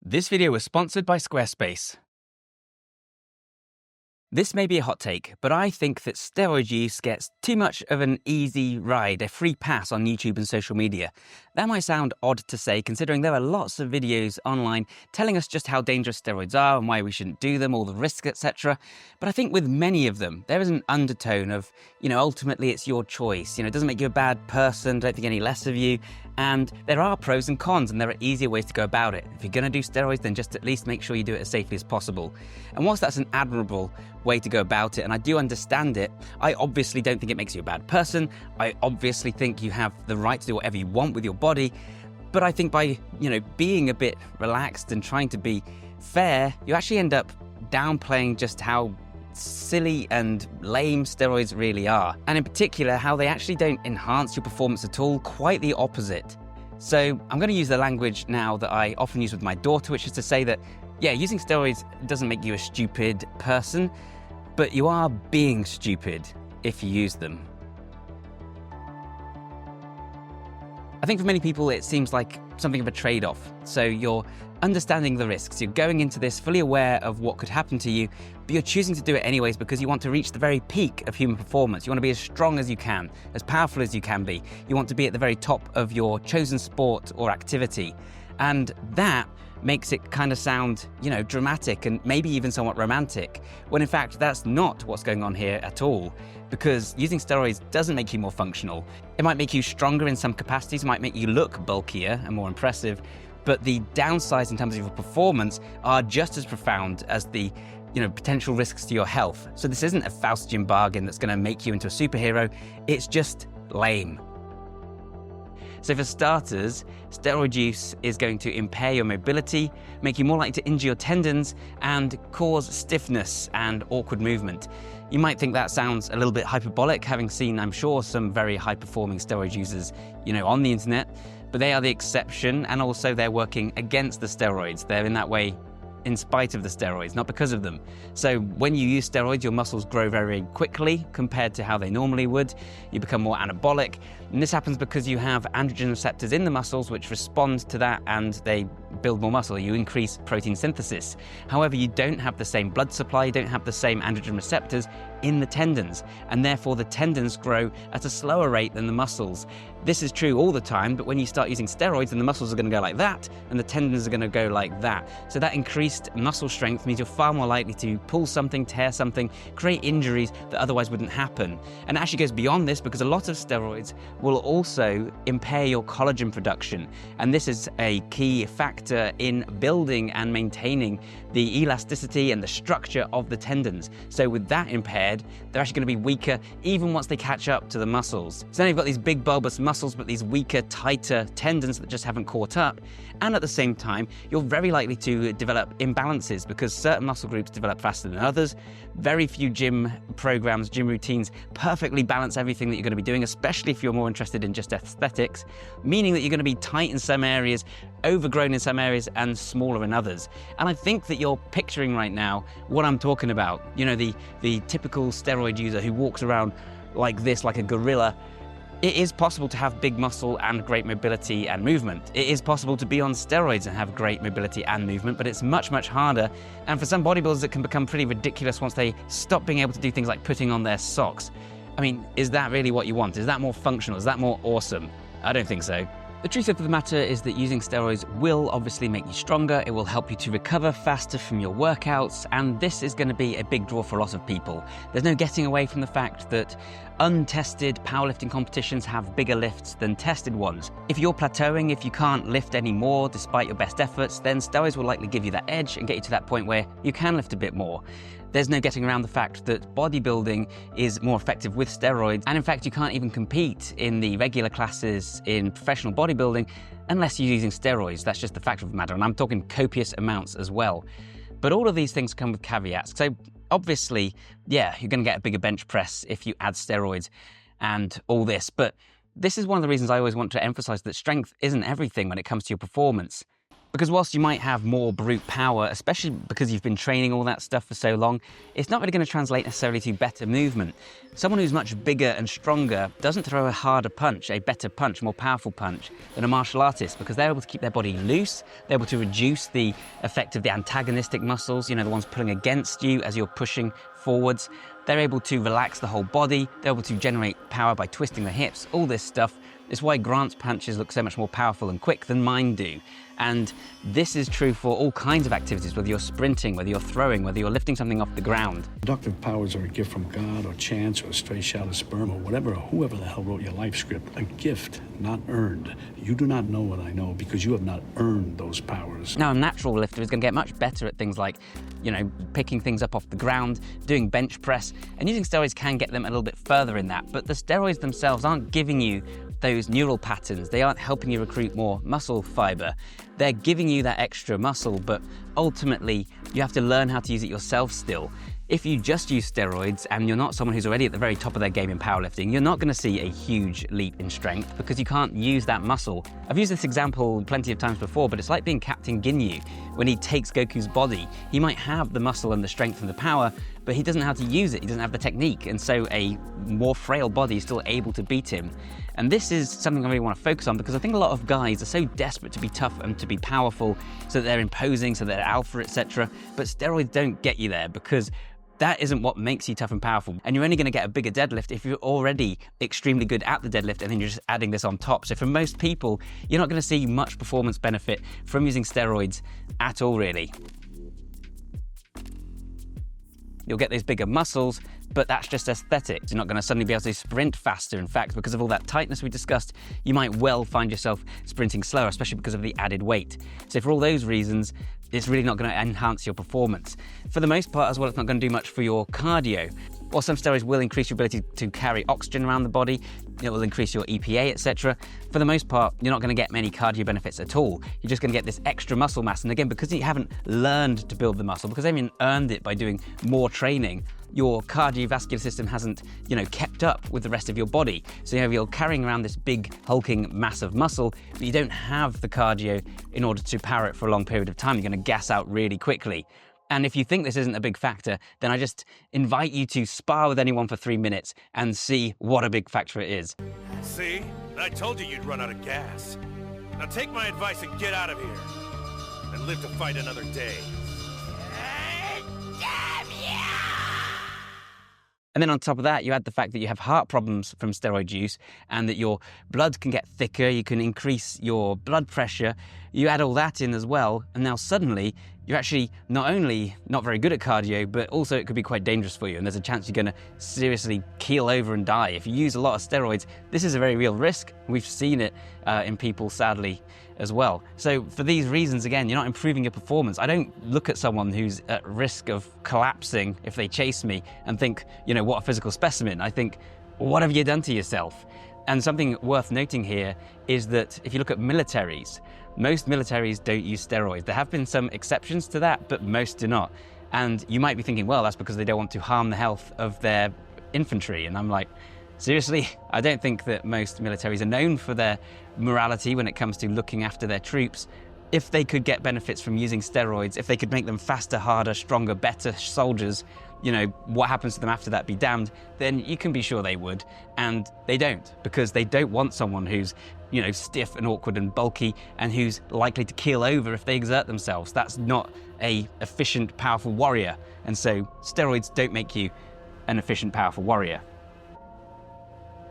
This video was sponsored by Squarespace. This may be a hot take, but I think that steroid use gets too much of an easy ride, a free pass on YouTube and social media. That might sound odd to say, considering there are lots of videos online telling us just how dangerous steroids are and why we shouldn't do them, all the risks, etc. But I think with many of them, there is an undertone of, ultimately it's your choice. It doesn't make you a bad person, don't think any less of you. And there are pros and cons, and there are easier ways to go about it. If you're going to do steroids, then just at least make sure you do it as safely as possible. And whilst that's an admirable way to go about it, and I do understand it, I obviously don't think it makes you a bad person. I obviously think you have the right to do whatever you want with your body. But I think by, being a bit relaxed and trying to be fair, you actually end up downplaying just how silly and lame steroids really are, and in particular how they actually don't enhance your performance at all, quite the opposite. So I'm going to use the language now that I often use with my daughter, which is to say that, using steroids doesn't make you a stupid person, but you are being stupid if you use them. I think for many people it seems like something of a trade-off. So you're understanding the risks, you're going into this fully aware of what could happen to you, but you're choosing to do it anyways because you want to reach the very peak of human performance. You want to be as strong as you can, as powerful as you can be. You want to be at the very top of your chosen sport or activity. And that makes it kind of sound, dramatic and maybe even somewhat romantic, when in fact that's not what's going on here at all. Because using steroids doesn't make you more functional. It might make you stronger in some capacities, might make you look bulkier and more impressive, but the downsides in terms of your performance are just as profound as the potential risks to your health. So this isn't a Faustian bargain that's going to make you into a superhero, it's just lame. So for starters, steroid use is going to impair your mobility, make you more likely to injure your tendons, and cause stiffness and awkward movement. You might think that sounds a little bit hyperbolic, having seen, I'm sure, some very high-performing steroid users, on the internet, but they are the exception, and also they're working against the steroids. They're in that way in spite of the steroids, not because of them. So when you use steroids, your muscles grow very, very quickly compared to how they normally would. You become more anabolic, and this happens because you have androgen receptors in the muscles which respond to that and they build more muscle. You increase protein synthesis. However, you don't have the same blood supply, you don't have the same androgen receptors in the tendons, and therefore the tendons grow at a slower rate than the muscles. This is true all the time, but when you start using steroids, then the muscles are going to go like that, and the tendons are going to go like that. So that increased muscle strength means you're far more likely to pull something, tear something, create injuries that otherwise wouldn't happen. And it actually goes beyond this, because a lot of steroids will also impair your collagen production. And this is a key factor in building and maintaining the elasticity and the structure of the tendons. So with that impaired, they're actually going to be weaker even once they catch up to the muscles. So now you've got these big bulbous muscles, but these weaker, tighter tendons that just haven't caught up. And at the same time, you're very likely to develop imbalances because certain muscle groups develop faster than others. Very few gym programs, gym routines perfectly balance everything that you're going to be doing, especially if you're more interested in just aesthetics, meaning that you're going to be tight in some areas, overgrown in some areas, and smaller in others. And I think that you're picturing right now what I'm talking about. The typical steroid user who walks around like this, like a gorilla. It is possible to have big muscle and great mobility and movement. It is possible to be on steroids and have great mobility and movement, but it's much, much harder. And for some bodybuilders, it can become pretty ridiculous once they stop being able to do things like putting on their socks. I mean, is that really what you want? Is that more functional? Is that more awesome? I don't think so. The truth of the matter is that using steroids will obviously make you stronger, it will help you to recover faster from your workouts, and this is going to be a big draw for a lot of people. There's no getting away from the fact that untested powerlifting competitions have bigger lifts than tested ones. If you're plateauing, if you can't lift any more despite your best efforts, then steroids will likely give you that edge and get you to that point where you can lift a bit more. There's no getting around the fact that bodybuilding is more effective with steroids, and in fact you can't even compete in the regular classes in professional bodybuilding unless you're using steroids. That's just the fact of the matter, and I'm talking copious amounts as well. But all of these things come with caveats. So obviously, you're going to get a bigger bench press if you add steroids and all this, but this is one of the reasons I always want to emphasize that strength isn't everything when it comes to your performance. Because whilst you might have more brute power, especially because you've been training all that stuff for so long, it's not really going to translate necessarily to better movement. Someone who's much bigger and stronger doesn't throw a harder punch, a better punch, more powerful punch than a martial artist, because they're able to keep their body loose, they're able to reduce the effect of the antagonistic muscles, the ones pulling against you as you're pushing forwards. They're able to relax the whole body, they're able to generate power by twisting the hips, all this stuff. It's why Grant's punches look so much more powerful and quick than mine do. And this is true for all kinds of activities, whether you're sprinting, whether you're throwing, whether you're lifting something off the ground. Productive powers are a gift from God or chance or a stray shot of sperm or whatever, or whoever the hell wrote your life script. A gift, not earned. You do not know what I know because you have not earned those powers. Now, a natural lifter is going to get much better at things like, picking things up off the ground, doing bench press, and using steroids can get them a little bit further in that. But the steroids themselves aren't giving you those neural patterns. They aren't helping you recruit more muscle fiber. They're giving you that extra muscle, but ultimately you have to learn how to use it yourself still. If you just use steroids and you're not someone who's already at the very top of their game in powerlifting, you're not going to see a huge leap in strength because you can't use that muscle. I've used this example plenty of times before, but it's like being Captain Ginyu. When he takes Goku's body, he might have the muscle and the strength and the power, but he doesn't know how to use it. He doesn't have the technique, and so a more frail body is still able to beat him. And this is something I really want to focus on because I think a lot of guys are so desperate to be tough and to be powerful so that they're imposing, so that they're alpha, etc. But steroids don't get you there because that isn't what makes you tough and powerful. And you're only going to get a bigger deadlift if you're already extremely good at the deadlift and then you're just adding this on top. So for most people, you're not going to see much performance benefit from using steroids at all, really. You'll get those bigger muscles, but that's just aesthetics. You're not going to suddenly be able to sprint faster. In fact, because of all that tightness we discussed, you might well find yourself sprinting slower, especially because of the added weight. So for all those reasons, it's really not going to enhance your performance. For the most part as well, it's not going to do much for your cardio. While some steroids will increase your ability to carry oxygen around the body, it will increase your EPA, etc. For the most part, you're not going to get many cardio benefits at all. You're just going to get this extra muscle mass. And again, because you haven't learned to build the muscle, because you haven't earned it by doing more training, your cardiovascular system hasn't, kept up with the rest of your body. So you're carrying around this big hulking mass of muscle, but you don't have the cardio in order to power it for a long period of time. You're going to gas out really quickly. And if you think this isn't a big factor, then I just invite you to spar with anyone for 3 minutes and see what a big factor it is. See? I told you you'd run out of gas. Now take my advice and get out of here. And live to fight another day. Damn you! And then on top of that, you add the fact that you have heart problems from steroid use and that your blood can get thicker, you can increase your blood pressure. You add all that in as well, and now suddenly you're actually not only not very good at cardio, but also it could be quite dangerous for you, and there's a chance you're going to seriously keel over and die. If you use a lot of steroids, this is a very real risk. We've seen it in people, sadly, as well. So for these reasons, again, you're not improving your performance. I don't look at someone who's at risk of collapsing if they chase me and think, what a physical specimen. I think, what have you done to yourself? And something worth noting here is that if you look at militaries, most militaries don't use steroids. There have been some exceptions to that, but most do not. And you might be thinking, well, that's because they don't want to harm the health of their infantry. And I'm like, seriously? I don't think that most militaries are known for their morality when it comes to looking after their troops. If they could get benefits from using steroids, if they could make them faster, harder, stronger, better soldiers, what happens to them after that be damned, then you can be sure they would. And they don't, because they don't want someone who's, stiff and awkward and bulky and who's likely to keel over if they exert themselves. That's not an efficient, powerful warrior. And so steroids don't make you an efficient, powerful warrior.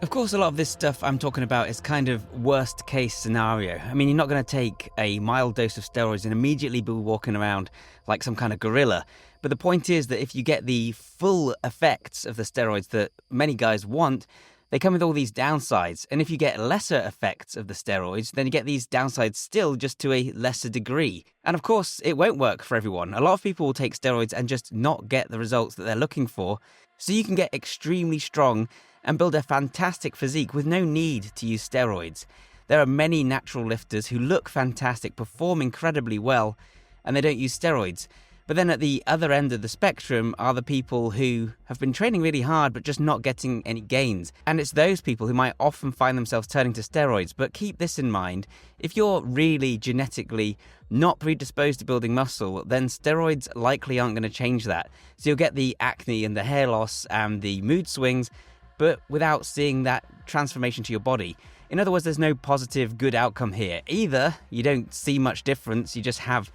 Of course, a lot of this stuff I'm talking about is kind of worst case scenario. I mean, you're not going to take a mild dose of steroids and immediately be walking around like some kind of gorilla. But the point is that if you get the full effects of the steroids that many guys want, they come with all these downsides. And if you get lesser effects of the steroids, then you get these downsides still, just to a lesser degree. And of course, it won't work for everyone. A lot of people will take steroids and just not get the results that they're looking for. So you can get extremely strong and build a fantastic physique with no need to use steroids. There are many natural lifters who look fantastic, perform incredibly well, and they don't use steroids. But then at the other end of the spectrum are the people who have been training really hard but just not getting any gains. And it's those people who might often find themselves turning to steroids. But keep this in mind, if you're really genetically not predisposed to building muscle, then steroids likely aren't going to change that. So you'll get the acne and the hair loss and the mood swings, but without seeing that transformation to your body. In other words, there's no positive good outcome here. Either you don't see much difference, you just have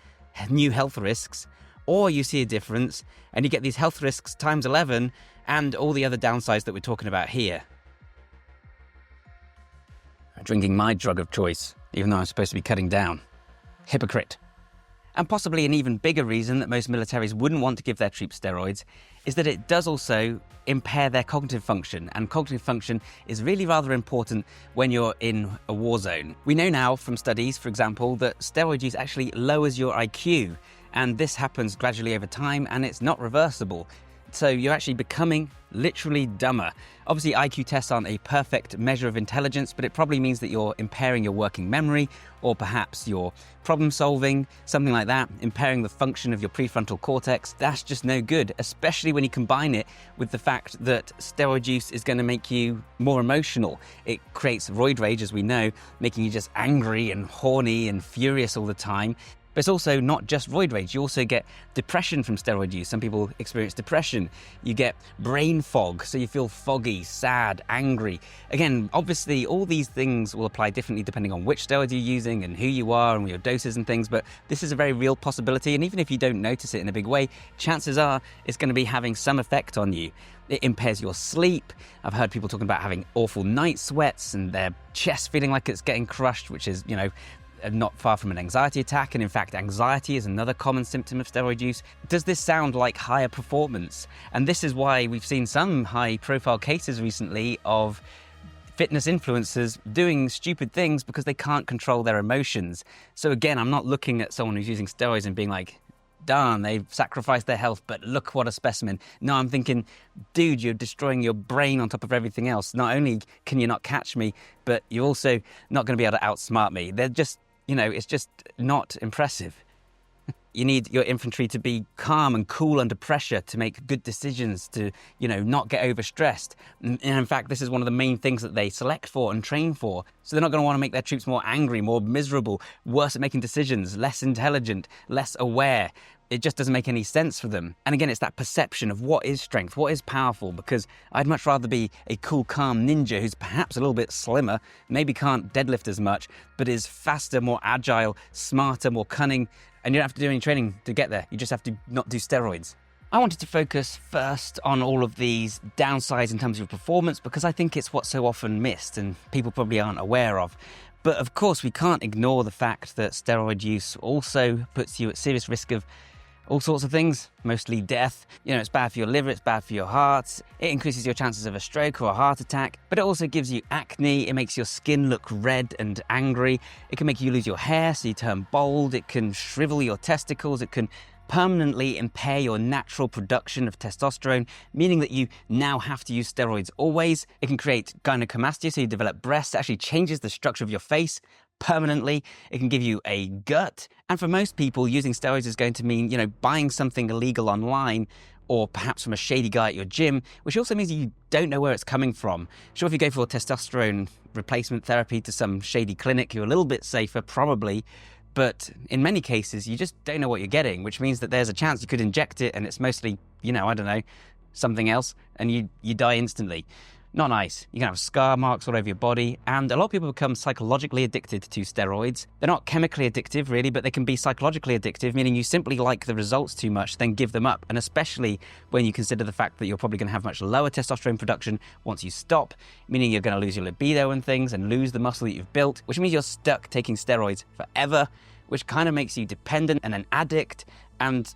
new health risks, or you see a difference and you get these health risks times 11 and all the other downsides that we're talking about here. Drinking my drug of choice, even though I'm supposed to be cutting down. Hypocrite. And possibly an even bigger reason that most militaries wouldn't want to give their troops steroids is that it does also impair their cognitive function, and cognitive function is really rather important when you're in a war zone. We know now from studies, for example, that steroid use actually lowers your IQ, and this happens gradually over time and it's not reversible. So you're actually becoming literally dumber. Obviously, IQ tests aren't a perfect measure of intelligence, but it probably means that you're impairing your working memory, or perhaps your problem solving, something like that, impairing the function of your prefrontal cortex. That's just no good, especially when you combine it with the fact that steroid use is going to make you more emotional. It creates roid rage, as we know, making you just angry and horny and furious all the time. But it's also not just roid rage. You also get depression from steroid use. Some people experience depression. You get brain fog, so you feel foggy, sad, angry. Again, obviously, all these things will apply differently depending on which steroid you're using and who you are and your doses and things, but this is a very real possibility, and even if you don't notice it in a big way, chances are it's going to be having some effect on you. It impairs your sleep. I've heard people talking about having awful night sweats and their chest feeling like it's getting crushed, which is, not far from an anxiety attack, and in fact anxiety is another common symptom of steroid use. Does this sound like higher performance? And this is why we've seen some high profile cases recently of fitness influencers doing stupid things because they can't control their emotions. So again, I'm not looking at someone who's using steroids and being like, darn, they've sacrificed their health, but look what a specimen. No, I'm thinking, dude, you're destroying your brain on top of everything else. Not only can you not catch me, but you're also not going to be able to outsmart me. They're just, it's just not impressive. You need your infantry to be calm and cool under pressure, to make good decisions, to, not get overstressed. And in fact, this is one of the main things that they select for and train for. So they're not going to want to make their troops more angry, more miserable, worse at making decisions, less intelligent, less aware. It just doesn't make any sense for them. And again, it's that perception of what is strength, what is powerful, because I'd much rather be a cool, calm ninja who's perhaps a little bit slimmer, maybe can't deadlift as much, but is faster, more agile, smarter, more cunning, and you don't have to do any training to get there. You just have to not do steroids. I wanted to focus first on all of these downsides in terms of performance, because I think it's what's so often missed and people probably aren't aware of. But of course, we can't ignore the fact that steroid use also puts you at serious risk of all sorts of things, mostly death. It's bad for your liver, it's bad for your heart, it increases your chances of a stroke or a heart attack, but it also gives you acne, it makes your skin look red and angry, it can make you lose your hair so you turn bald, it can shrivel your testicles, it can permanently impair your natural production of testosterone, meaning that you now have to use steroids always. It can create gynecomastia, so you develop breasts. It actually changes the structure of your face permanently. It can give you a gut. And for most people, using steroids is going to mean, buying something illegal online, or perhaps from a shady guy at your gym, which also means you don't know where it's coming from. Sure, if you go for testosterone replacement therapy to some shady clinic, you're a little bit safer, probably. But in many cases, you just don't know what you're getting, which means that there's a chance you could inject it and it's mostly, something else, and you die instantly. Not nice. You can have scar marks all over your body, and a lot of people become psychologically addicted to steroids. They're not chemically addictive, really, but they can be psychologically addictive, meaning you simply like the results too much, then give them up. And especially when you consider the fact that you're probably going to have much lower testosterone production once you stop, meaning you're going to lose your libido and things and lose the muscle that you've built, which means you're stuck taking steroids forever, which kind of makes you dependent and an addict. And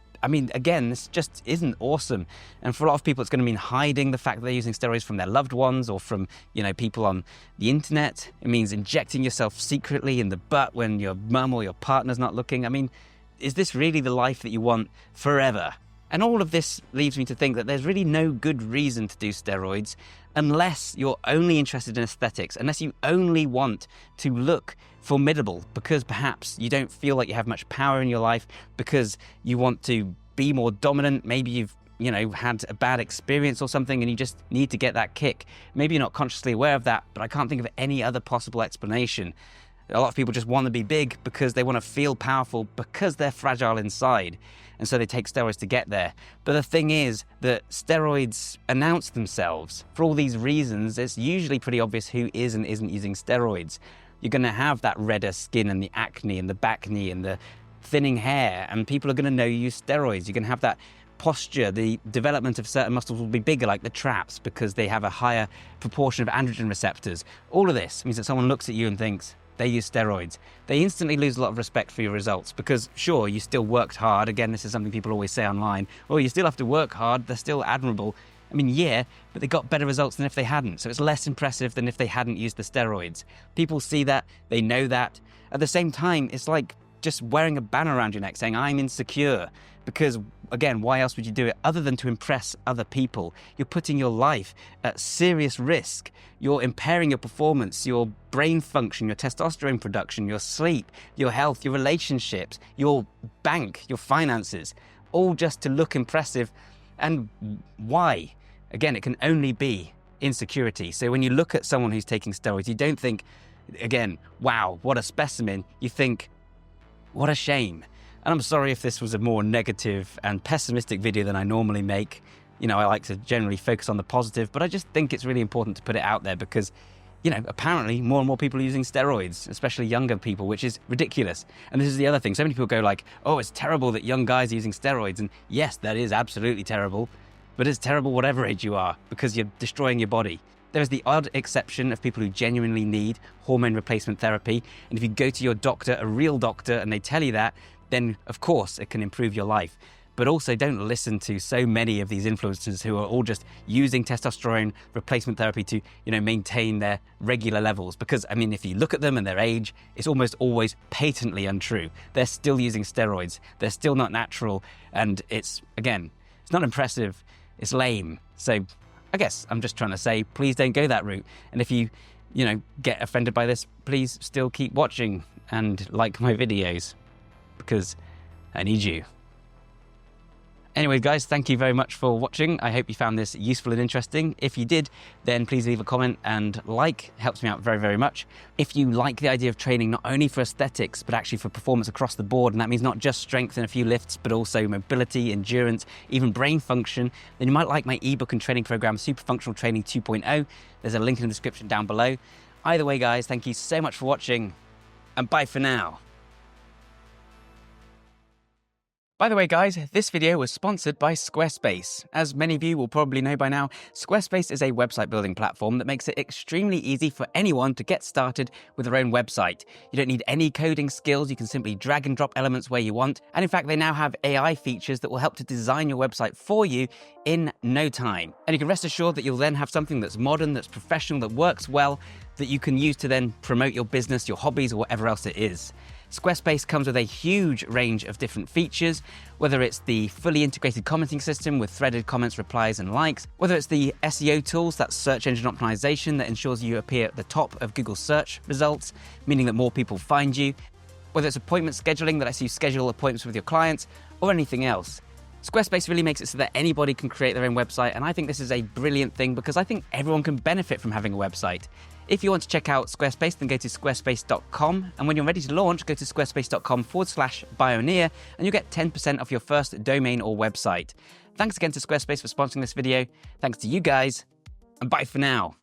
again, this just isn't awesome. And for a lot of people, it's going to mean hiding the fact that they're using steroids from their loved ones or from, people on the internet. It means injecting yourself secretly in the butt when your mum or your partner's not looking. Is this really the life that you want forever? And all of this leaves me to think that there's really no good reason to do steroids unless you're only interested in aesthetics, unless you only want to look formidable because perhaps you don't feel like you have much power in your life, because you want to be more dominant. Maybe you've had a bad experience or something and you just need to get that kick. Maybe you're not consciously aware of that, but I can't think of any other possible explanation. A lot of people just want to be big because they want to feel powerful because they're fragile inside. And so they take steroids to get there. But the thing is that steroids announce themselves. For all these reasons, it's usually pretty obvious who is and isn't using steroids. You're going to have that redder skin and the acne and the back knee and the thinning hair, and people are going to know you use steroids. You're going to have that posture, the development of certain muscles will be bigger, like the traps, because they have a higher proportion of androgen receptors. All of this means that someone looks at you and thinks they use steroids. They instantly lose a lot of respect for your results because, sure, you still worked hard. Again, this is something people always say online. Well, you still have to work hard. They're still admirable. I mean, yeah, but they got better results than if they hadn't. So it's less impressive than if they hadn't used the steroids. People see that. They know that. At the same time, it's like just wearing a banner around your neck saying, I'm insecure. Because, again, why else would you do it other than to impress other people? You're putting your life at serious risk. You're impairing your performance, your brain function, your testosterone production, your sleep, your health, your relationships, your bank, your finances, all just to look impressive. And why? Again, it can only be insecurity. So when you look at someone who's taking steroids, you don't think, again, wow, what a specimen. You think, what a shame. And I'm sorry if this was a more negative and pessimistic video than I normally make. I like to generally focus on the positive, but I just think it's really important to put it out there because, apparently more and more people are using steroids, especially younger people, which is ridiculous. And this is the other thing. So many people go like, oh, it's terrible that young guys are using steroids. And yes, that is absolutely terrible, but it's terrible whatever age you are because you're destroying your body. There is the odd exception of people who genuinely need hormone replacement therapy. And if you go to your doctor, a real doctor, and they tell you that, then of course it can improve your life. But also don't listen to so many of these influencers who are all just using testosterone replacement therapy to, maintain their regular levels. Because, if you look at them and their age, it's almost always patently untrue. They're still using steroids. They're still not natural. And it's not impressive. It's lame. So I guess I'm just trying to say, please don't go that route. And if you, get offended by this, please still keep watching and like my videos because I need you. Anyway, guys, thank you very much for watching. I hope you found this useful and interesting. If you did, then please leave a comment and like. It helps me out very, very much. If you like the idea of training not only for aesthetics, but actually for performance across the board, and that means not just strength and a few lifts, but also mobility, endurance, even brain function, then you might like my ebook and training program, Super Functional Training 2.0. There's a link in the description down below. Either way, guys, thank you so much for watching, and bye for now. By the way, guys, this video was sponsored by Squarespace. As many of you will probably know by now, Squarespace is a website building platform that makes it extremely easy for anyone to get started with their own website. You don't need any coding skills, you can simply drag and drop elements where you want, and in fact they now have AI features that will help to design your website for you in no time. And you can rest assured that you'll then have something that's modern, that's professional, that works well, that you can use to then promote your business, your hobbies, or whatever else it is. Squarespace comes with a huge range of different features, whether it's the fully integrated commenting system with threaded comments, replies, and likes, whether it's the SEO tools, that's search engine optimization, that ensures you appear at the top of Google search results, meaning that more people find you, whether it's appointment scheduling that lets you schedule appointments with your clients, or anything else. Squarespace really makes it so that anybody can create their own website, and I think this is a brilliant thing because I think everyone can benefit from having a website. If you want to check out Squarespace, then go to squarespace.com, and when you're ready to launch, go to squarespace.com/Bioneer, and you'll get 10% off your first domain or website. Thanks again to Squarespace for sponsoring this video. Thanks to you guys, and bye for now.